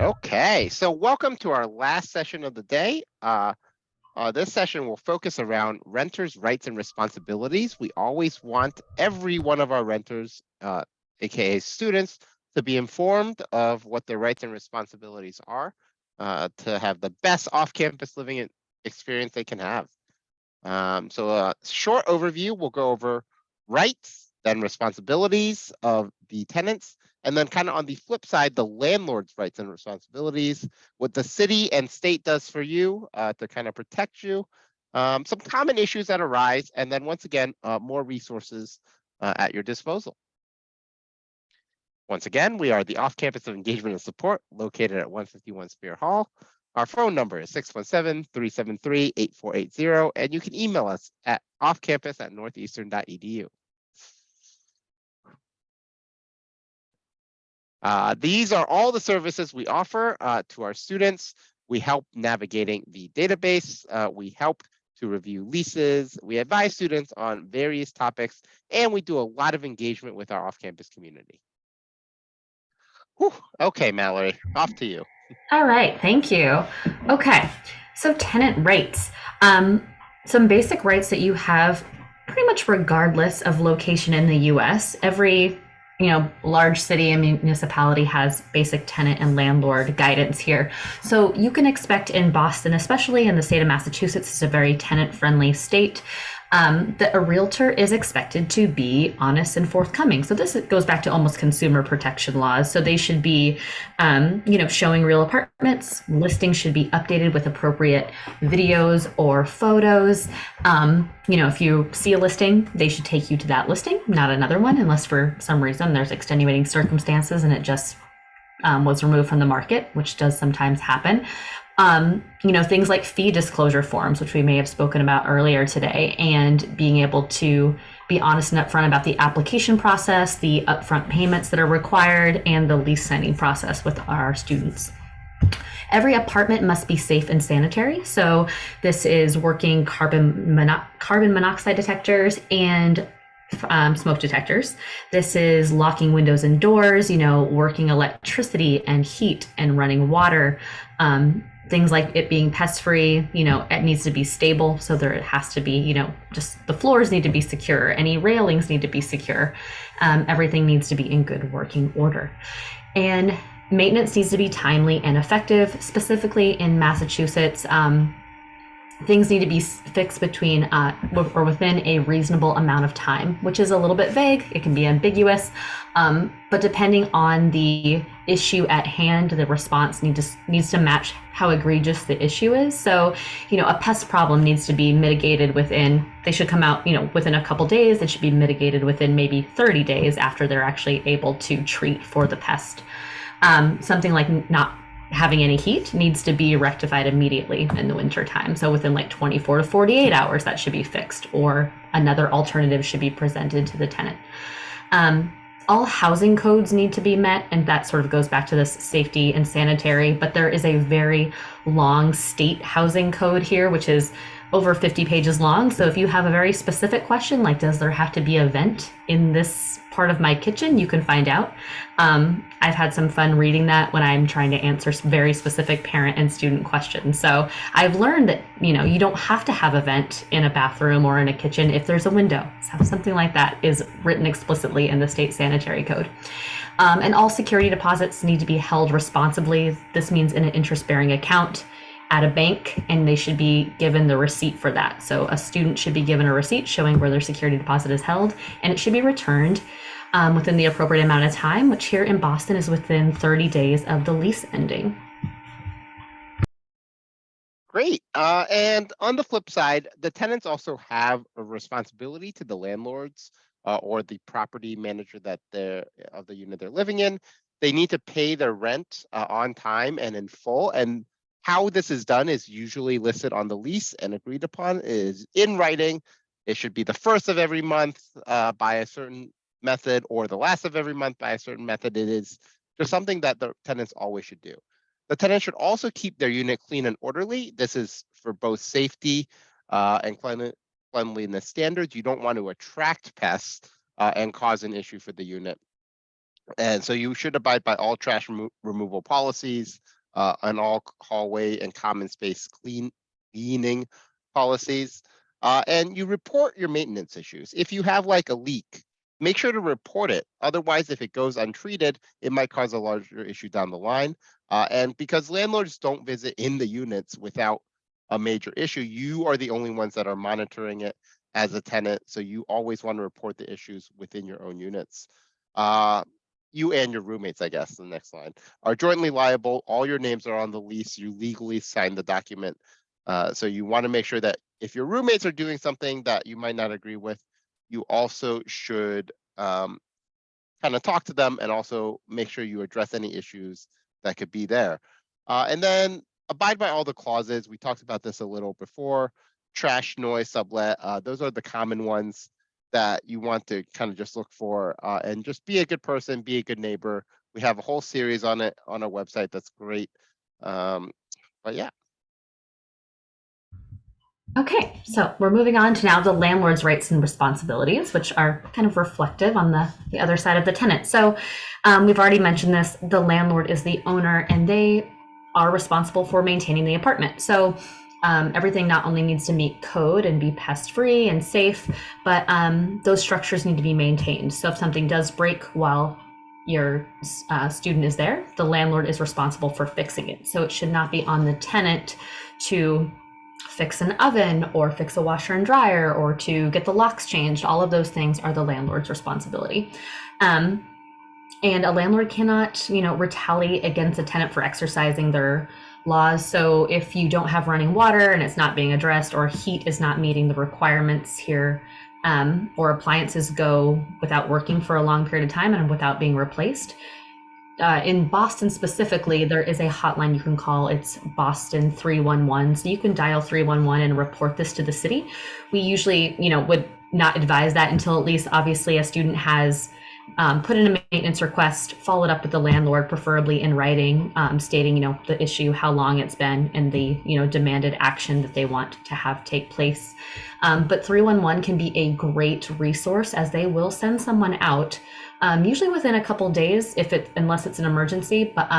Okay, so welcome to our last session of the day. This session will focus around renters' rights and responsibilities. We always want every one of our renters, aka students, to be informed of what their rights and responsibilities are, to have the best off-campus living experience they can have. So a short overview, we'll go over rights, then responsibilities of the tenants, and then kind of on the flip side, the landlord's rights and responsibilities, what the city and state does for you to kind of protect you, some common issues that arise, and then once again, more resources at your disposal. Once again, we are the off-campus of engagement and support located at 151 Spear Hall. Our phone number is 617-373-8480, and you can email us at offcampus@northeastern.edu. These are all the services we offer to our students. We help navigating the database. We help to review leases. We advise students on various topics, and we do a lot of engagement with our off-campus community. Whew. Okay, Mallory, off to you. All right, thank you. Okay, so tenant rights. Some basic rights that you have pretty much regardless of location in the US. Every large city and municipality has basic tenant and landlord guidance here. So you can expect in Boston, especially in the state of Massachusetts, it's a very tenant friendly state. That a realtor is expected to be honest and forthcoming. So this goes back to almost consumer protection laws. So they should be, showing real apartments. Listings should be updated with appropriate videos or photos. If you see a listing, they should take you to that listing, not another one, unless for some reason there's extenuating circumstances and it just was removed from the market, which does sometimes happen. Things like fee disclosure forms, which we may have spoken about earlier today, and being able to be honest and upfront about the application process, the upfront payments that are required, and the lease signing process with our students. Every apartment must be safe and sanitary. So this is working carbon monoxide detectors and smoke detectors. This is locking windows and doors, working electricity and heat and running water. Things like it being pest free, it needs to be stable. So there has to be, just the floors need to be secure. Any railings need to be secure. Everything needs to be in good working order. And maintenance needs to be timely and effective. Specifically in Massachusetts, things need to be fixed between or within a reasonable amount of time, which is a little bit vague. It can be ambiguous, but depending on the issue at hand, the response needs to match how egregious the issue is. So, a pest problem needs to be mitigated they should come out, within a couple days. It should be mitigated within maybe 30 days after they're actually able to treat for the pest. Something like not having any heat needs to be rectified immediately in the winter time. So within like 24 to 48 hours, that should be fixed, or another alternative should be presented to the tenant. All housing codes need to be met, and that sort of goes back to this safety and sanitary, but there is a very long state housing code here, which is over 50 pages long. So if you have a very specific question, like does there have to be a vent in this part of my kitchen, you can find out. I've had some fun reading that when I'm trying to answer very specific parent and student questions. So I've learned that, you don't have to have a vent in a bathroom or in a kitchen if there's a window. So something like that is written explicitly in the state sanitary code. And all security deposits need to be held responsibly. This means in an interest-bearing account at a bank, and they should be given the receipt for that. So a student should be given a receipt showing where their security deposit is held, and it should be returned within the appropriate amount of time, which here in Boston is within 30 days of the lease ending. Great. And on the flip side, the tenants also have a responsibility to the landlords or the property manager of the unit they're living in. They need to pay their rent on time and in full. And how this is done is usually listed on the lease and agreed upon is in writing. It should be the first of every month by a certain method, or the last of every month by a certain method. It is just something that the tenants always should do. The tenant should also keep their unit clean and orderly. This is for both safety and cleanliness standards. You don't want to attract pests and cause an issue for the unit. And so you should abide by all trash removal policies, and all hallway and common space cleaning policies. And you report your maintenance issues. If you have like a leak, make sure to report it. Otherwise, if it goes untreated, it might cause a larger issue down the line. And because landlords don't visit in the units without a major issue, you are the only ones that are monitoring it as a tenant. So you always want to report the issues within your own units. You and your roommates, I guess, the next line, are jointly liable. All your names are on the lease. You legally signed the document. So you want to make sure that if your roommates are doing something that you might not agree with, you also should kind of talk to them and also make sure you address any issues that could be there. And then abide by all the clauses. We talked about this a little before. Trash, noise, sublet. Those are the common ones that you want to kind of just look for, and just be a good person, be a good neighbor. We have a whole series on it on our website. That's great. But yeah. Okay, so we're moving on to now the landlord's rights and responsibilities, which are kind of reflective on the other side of the tenant. So we've already mentioned this. The landlord is the owner and they are responsible for maintaining the apartment. So everything not only needs to meet code and be pest free and safe, but those structures need to be maintained. So if something does break while your student is there, the landlord is responsible for fixing it. So it should not be on the tenant to fix an oven or fix a washer and dryer or to get the locks changed. All of those things are the landlord's responsibility. And a landlord cannot, retaliate against a tenant for exercising their laws. So if you don't have running water and it's not being addressed, or heat is not meeting the requirements here, or appliances go without working for a long period of time and without being replaced, in Boston specifically, there is a hotline you can call. It's Boston 311. So you can dial 311 and report this to the city. We usually, would not advise that until at least obviously a student has put in a maintenance request, followed up with the landlord, preferably in writing, stating, the issue, how long it's been, and the, demanded action that they want to have take place. But 311 can be a great resource, as they will send someone out, usually within a couple days, unless it's an emergency. But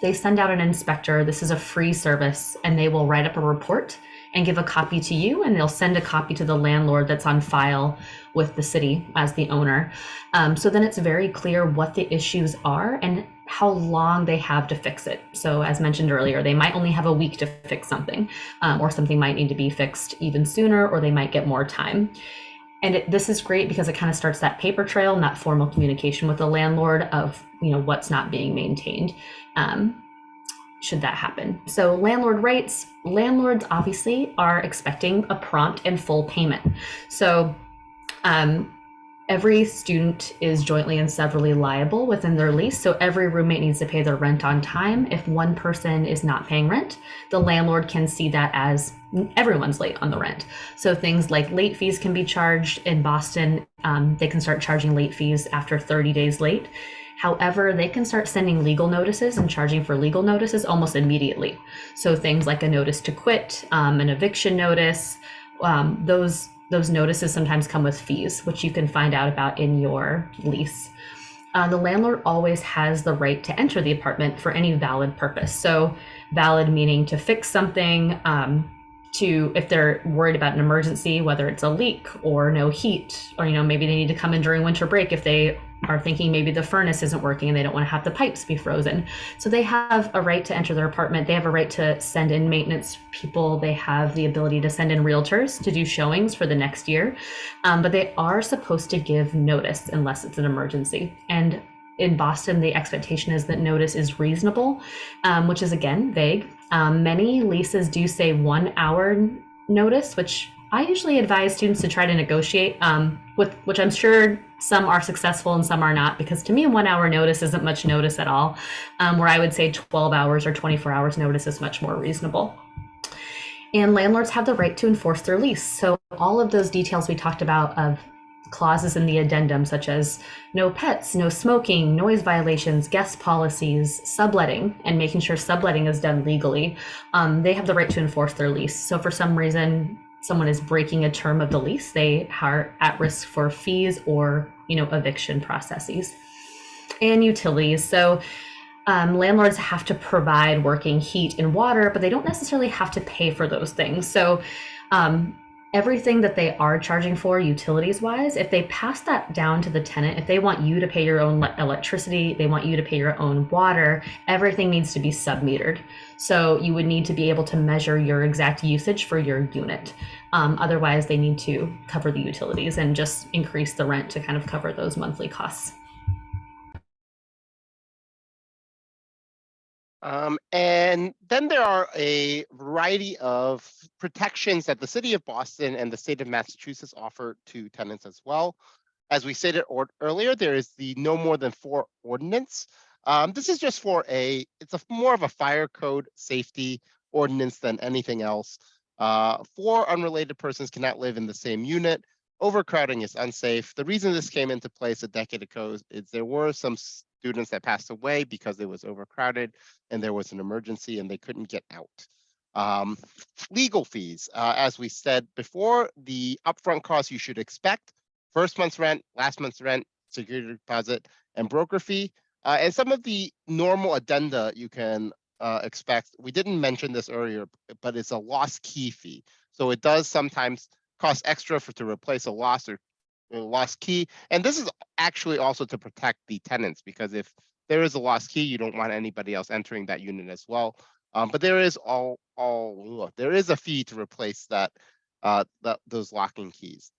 they send out an inspector. This is a free service, and they will write up a report and give a copy to you, and they'll send a copy to the landlord that's on file with the city as the owner. So then it's very clear what the issues are and how long they have to fix it. So as mentioned earlier, they might only have a week to fix something, or something might need to be fixed even sooner, or they might get more time. And this is great because it kind of starts that paper trail, not formal communication with the landlord of, what's not being maintained. Should that happen. So landlord rights, landlords obviously are expecting a prompt and full payment. So every student is jointly and severally liable within their lease. So every roommate needs to pay their rent on time. If one person is not paying rent, the landlord can see that as everyone's late on the rent. So things like late fees can be charged. In Boston. They can start charging late fees after 30 days late. However, they can start sending legal notices and charging for legal notices almost immediately. So things like a notice to quit, an eviction notice, those notices sometimes come with fees, which you can find out about in your lease. The landlord always has the right to enter the apartment for any valid purpose. So valid meaning to fix something, if they're worried about an emergency, whether it's a leak or no heat, or maybe they need to come in during winter break if they are thinking maybe the furnace isn't working and they don't want to have the pipes be frozen. So they have a right to enter their apartment. They have a right to send in maintenance people. They have the ability to send in realtors to do showings for the next year. But they are supposed to give notice unless it's an emergency. And in Boston, the expectation is that notice is reasonable, which is again vague. Many leases do say 1 hour notice, which I usually advise students to try to negotiate, with which I'm sure some are successful and some are not, because to me, 1 hour notice isn't much notice at all, where I would say 12 hours or 24 hours notice is much more reasonable. And landlords have the right to enforce their lease. So all of those details we talked about of clauses in the addendum, such as no pets, no smoking, noise violations, guest policies, subletting, and making sure subletting is done legally, they have the right to enforce their lease. So for some reason, someone is breaking a term of the lease, they are at risk for fees or, eviction processes. and utilities. So landlords have to provide working heat and water, but they don't necessarily have to pay for those things. So everything that they are charging for utilities wise, if they pass that down to the tenant, if they want you to pay your own electricity, they want you to pay your own water, everything needs to be sub-metered. So you would need to be able to measure your exact usage for your unit. Otherwise, they need to cover the utilities and just increase the rent to kind of cover those monthly costs. And then there are a variety of protections that the city of Boston and the state of Massachusetts offer to tenants as well. As we stated earlier, there is the no more than 4 ordinance. This is just for it's more of a fire code safety ordinance than anything else. 4 unrelated persons cannot live in the same unit. Overcrowding is unsafe. The reason this came into place a decade ago is there were some students that passed away because it was overcrowded and there was an emergency and they couldn't get out. Legal fees, as we said before, the upfront costs you should expect: first month's rent, last month's rent, security deposit, and broker fee. And some of the normal addenda you can expect. We didn't mention this earlier, but it's a lost key fee. So it does sometimes cost extra to replace a lost or lost key. And this is actually also to protect the tenants, because if there is a lost key, you don't want anybody else entering that unit as well. But there is there is a fee to replace those locking keys.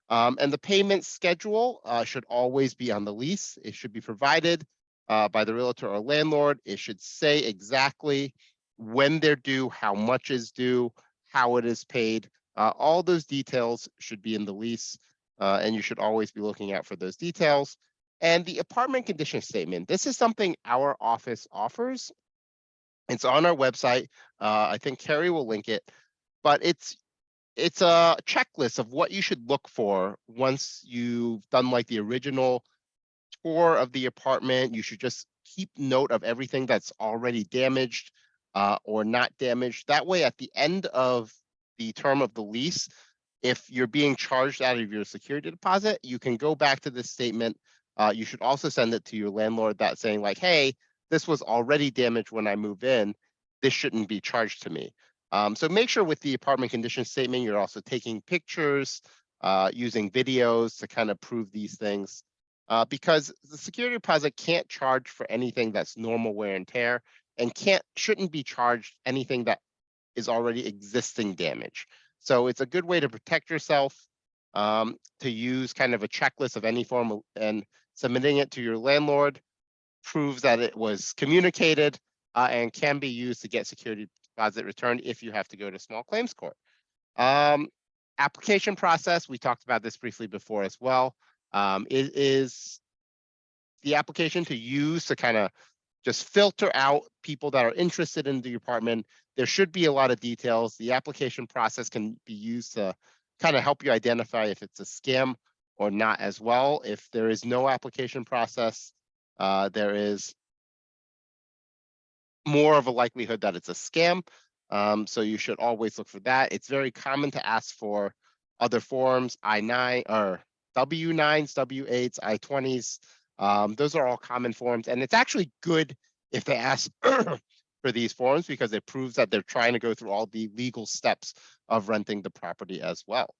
And the payment schedule should always be on the lease. It should be provided by the realtor or landlord. It should say exactly when they're due, how much is due, how it is paid. All those details should be in the lease, and you should always be looking out for those details. And the apartment condition statement. This is something our office offers. It's on our website. I think Carrie will link it, but it's a checklist of what you should look for once you've done like the original tour of the apartment. You should just keep note of everything that's already damaged or not damaged. That way, at the end of the term of the lease, if you're being charged out of your security deposit, you can go back to this statement. You should also send it to your landlord that saying like, hey, this was already damaged when I moved in. This shouldn't be charged to me. So make sure with the apartment condition statement, you're also taking pictures, using videos to kind of prove these things, because the security deposit can't charge for anything that's normal wear and tear, and shouldn't be charged anything that is already existing damage. So it's a good way to protect yourself, to use kind of a checklist of any form, and submitting it to your landlord proves that it was communicated and can be used to get security deposit returned if you have to go to small claims court. Application process, we talked about this briefly before as well. It is the application to use to kind of just filter out people that are interested in the apartment. There should be a lot of details. The application process can be used to kind of help you identify if it's a scam or not as well. If there is no application process, there is more of a likelihood that it's a scam. So you should always look for that. It's very common to ask for other forms, I-9 or W-9s, W-8s, I-20s. Those are all common forms, and it's actually good if they ask for these forms, because it proves that they're trying to go through all the legal steps of renting the property as well.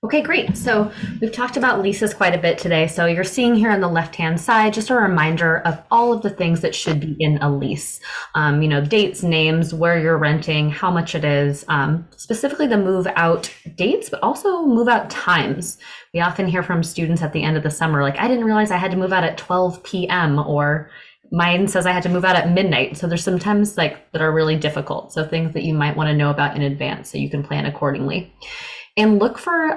Okay, great. So we've talked about leases quite a bit today. So you're seeing here on the left-hand side, just a reminder of all of the things that should be in a lease. Dates, names, where you're renting, how much it is, specifically the move out dates, but also move out times. We often hear from students at the end of the summer, like, I didn't realize I had to move out at 12 p.m. or mine says I had to move out at midnight. So there's some times that are really difficult. So things that you might want to know about in advance so you can plan accordingly. And look for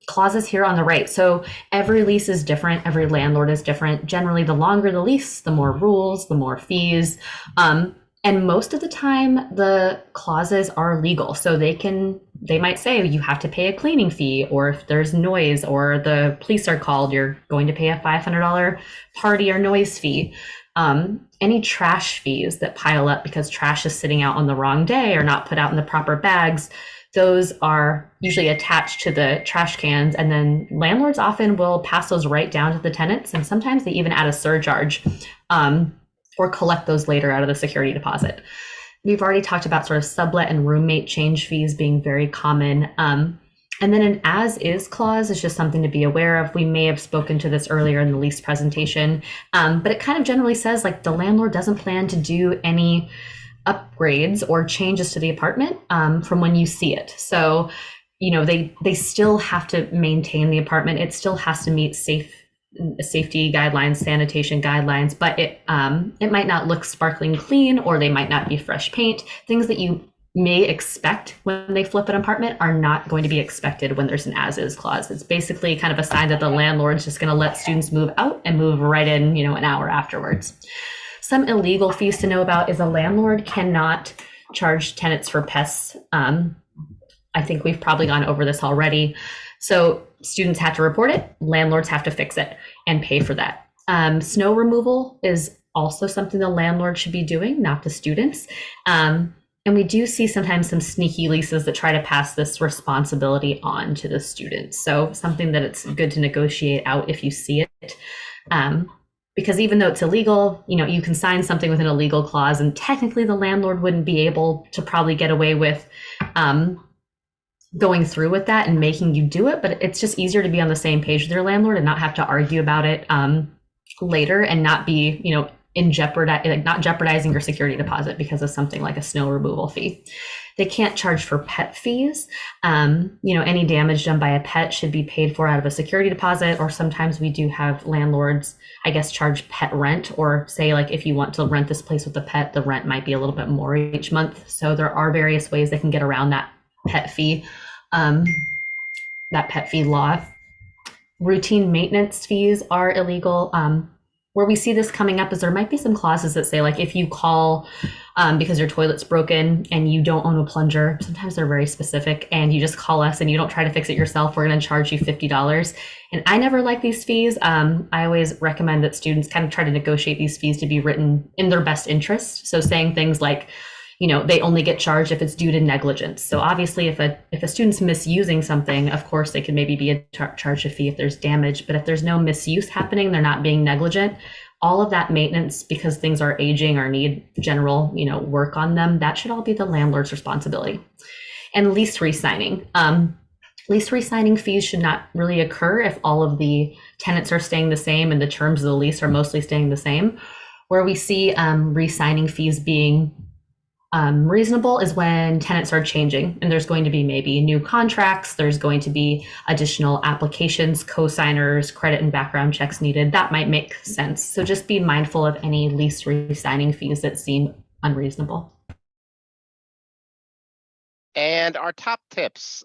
clauses here on the right. So every lease is different. Every landlord is different. Generally, the longer the lease, the more rules, the more fees. And most of the time, the clauses are legal. So they might say you have to pay a cleaning fee, or if there's noise or the police are called, you're going to pay a $500 party or noise fee. Any trash fees that pile up because trash is sitting out on the wrong day or not put out in the proper bags, those are usually attached to the trash cans, and then landlords often will pass those right down to the tenants, and sometimes they even add a surcharge or collect those later out of the security deposit. We've already talked about sort of sublet and roommate change fees being very common. And then an as-is clause is just something to be aware of. We may have spoken to this earlier in the lease presentation, but it kind of generally says like the landlord doesn't plan to do any upgrades or changes to the apartment from when you see it. So, you know, they still have to maintain the apartment. It still has to meet safety guidelines, sanitation guidelines, but it might not look sparkling clean, or they might not be fresh paint. Things that you may expect when they flip an apartment are not going to be expected when there's an as-is clause. It's basically kind of a sign that the landlord's just going to let students move out and move right in, you know, an hour afterwards. Some illegal fees to know about is a landlord cannot charge tenants for pests. I think we've probably gone over this already. So students have to report it, landlords have to fix it and pay for that. Snow removal is also something the landlord should be doing, not the students. And we do see sometimes some sneaky leases that try to pass this responsibility on to the students. So something that it's good to negotiate out if you see it. Because even though it's illegal, you know, you can sign something with an illegal clause, and technically the landlord wouldn't be able to probably get away with going through with that and making you do it. But it's just easier to be on the same page with your landlord and not have to argue about it later, and not be, you know, not jeopardizing your security deposit because of something like a snow removal fee. They can't charge for pet fees. You know, any damage done by a pet should be paid for out of a security deposit, or sometimes we do have landlords, I guess, charge pet rent, or say like if you want to rent this place with a pet, the rent might be a little bit more each month. So there are various ways they can get around that pet fee law. Routine maintenance fees are illegal. Where we see this coming up is there might be some clauses that say like if you call because your toilet's broken and you don't own a plunger, sometimes they're very specific, and you just call us and you don't try to fix it yourself, we're going to charge you $50. And I never like these fees. I always recommend that students kind of try to negotiate these fees to be written in their best interest. So saying things like, you know, they only get charged if it's due to negligence. So obviously if a student's misusing something, of course they could maybe be charged a fee if there's damage, but if there's no misuse happening, they're not being negligent, all of that maintenance, because things are aging or need general, you know, work on them, that should all be the landlord's responsibility. And lease re-signing. Lease re-signing fees should not really occur if all of the tenants are staying the same and the terms of the lease are mostly staying the same. Where we see re-signing fees being reasonable is when tenants are changing and there's going to be maybe new contracts, there's going to be additional applications, co-signers, credit and background checks needed. That might make sense. So just be mindful of any lease re-signing fees that seem unreasonable. And our top tips,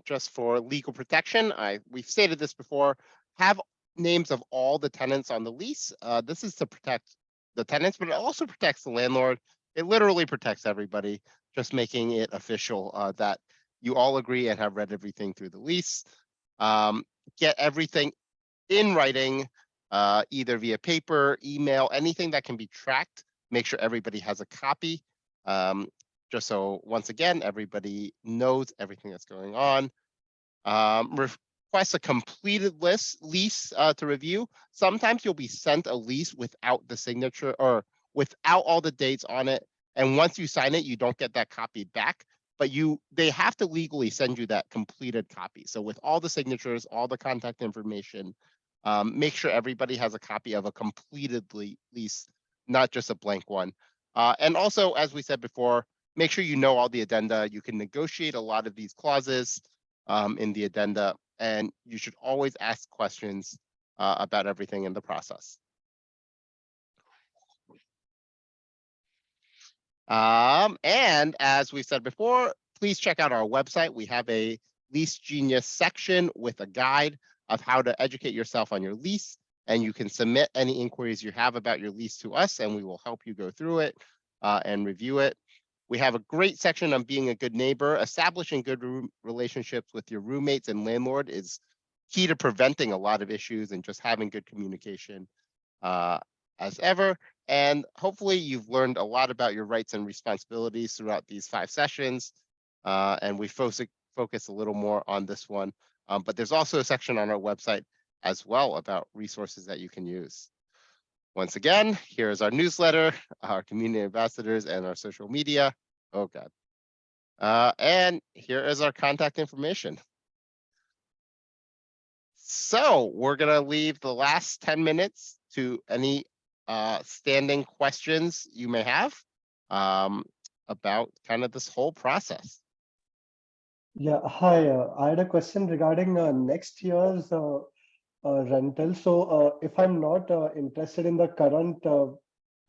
just for legal protection, we've stated this before, have names of all the tenants on the lease. This is to protect the tenants, but it also protects the landlord. It literally protects everybody, just making it official that you all agree and have read everything through the lease. Get everything in writing, either via paper, email, anything that can be tracked. Make sure everybody has a copy, just so, once again, everybody knows everything that's going on. Request a completed lease to review. Sometimes you'll be sent a lease without the signature or without all the dates on it, and once you sign it, you don't get that copy back, but they have to legally send you that completed copy. So with all the signatures, all the contact information, make sure everybody has a copy of a completed lease, not just a blank one. And also, as we said before, make sure you know all the addenda. You can negotiate a lot of these clauses in the addenda, and you should always ask questions about everything in the process. And as we said before, please check out our website. We have a Lease Genius section with a guide of how to educate yourself on your lease, and you can submit any inquiries you have about your lease to us, and we will help you go through it and review it. We have a great section on being a good neighbor. Establishing good relationships with your roommates and landlord is key to preventing a lot of issues and just having good communication as ever. And hopefully you've learned a lot about your rights and responsibilities throughout these 5 sessions. And we focus a little more on this one. But there's also a section on our website as well about resources that you can use. Once again, here's our newsletter, our community ambassadors, and our social media. Oh, God. And here is our contact information. So we're going to leave the last 10 minutes to any standing questions you may have about kind of this whole process. Yeah, hi. I had a question regarding next year's rental. So if I'm not interested in the current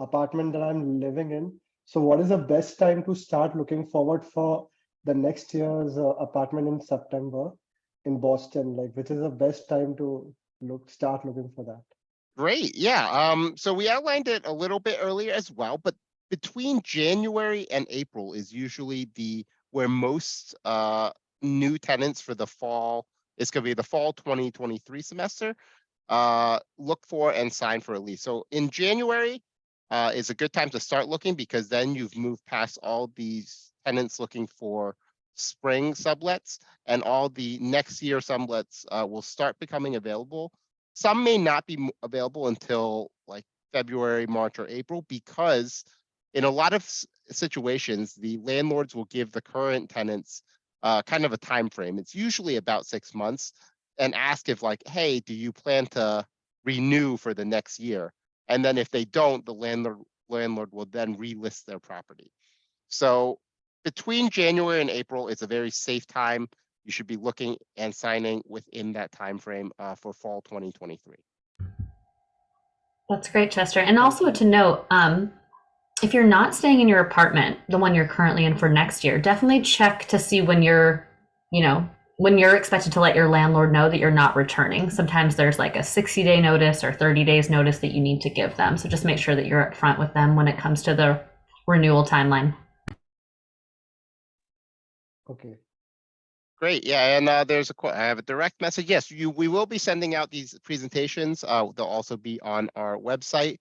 apartment that I'm living in, so what is the best time to start looking forward for the next year's apartment in September in Boston? Like, which is the best time to start looking for that? Great. Yeah. So we outlined it a little bit earlier as well, but between January and April is usually where most new tenants for the fall, it's going to be the fall 2023 semester, look for and sign for a lease. So in January is a good time to start looking, because then you've moved past all these tenants looking for spring sublets, and all the next year sublets will start becoming available. Some may not be available until like February, March, or April, because in a lot of situations, the landlords will give the current tenants kind of a time frame. It's usually about 6 months, and ask if like, hey, do you plan to renew for the next year? And then if they don't, the landlord will then relist their property. So between January and April, it's a very safe time. You should be looking and signing within that time frame for fall 2023. That's great, Chester. And also to note, if you're not staying in your apartment, the one you're currently in for next year, definitely check to see when you're expected to let your landlord know that you're not returning. Sometimes there's like a 60-day notice or 30 days notice that you need to give them. So just make sure that you're upfront with them when it comes to the renewal timeline. Okay. Great. Yeah. And I have a direct message. Yes, we will be sending out these presentations. They'll also be on our website.